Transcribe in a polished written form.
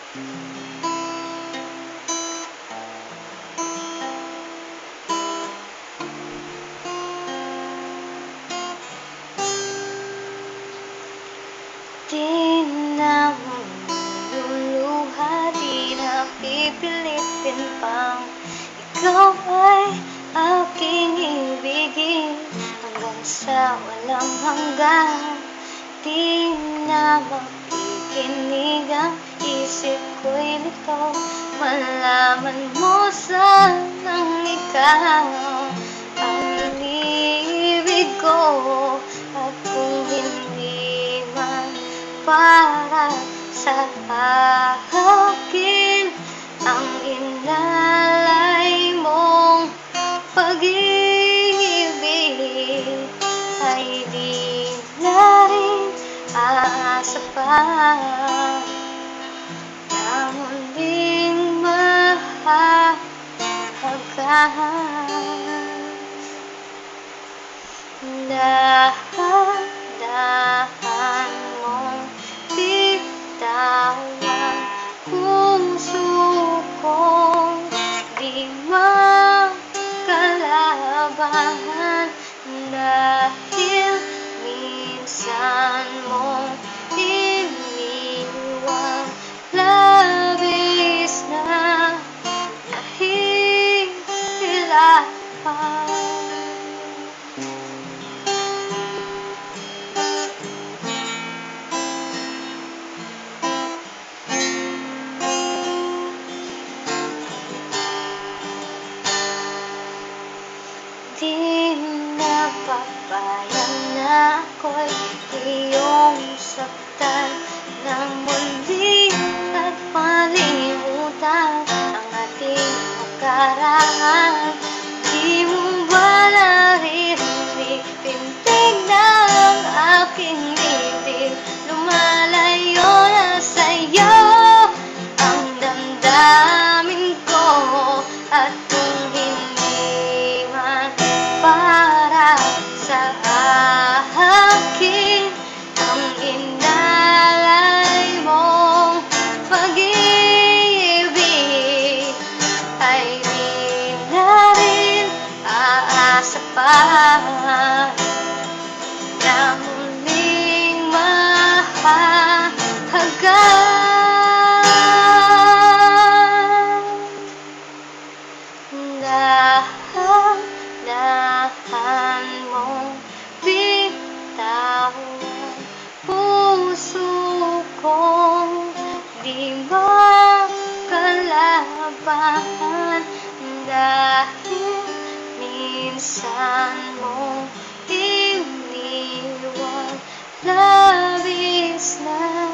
Di na manluluha, di na pipilitin pang ikaw ay aking ibigin hanggang sa walang hanggan. Di na makikinig ang isip ko'y lito, malaman mo sanang ikaw ang ibig ko. At kung hindi man para sa akin ang inalay mong pag-ibig, ay di na rin aasa pa na muling mahahagan. Dahan-dahan mong bitawan puso kong di makalabahan, dahil minsan mong iniwan, labis na nahihirapan. Di na papayag na ako'y iyong saktan ng muli at malimutan ang ating nakaraan. Di mo ba naririnig pintig ng aking bibig? Lumalayo na sa'yo ang damdamin ko, at kung hindi man para sa akin ang inalay mong pag-ibig, ay di na rin aasa pa na muling mahahagan. Dahan-dahan mong bitawan puso kong di makalabahan, dahil minsan mong iniwan, labis na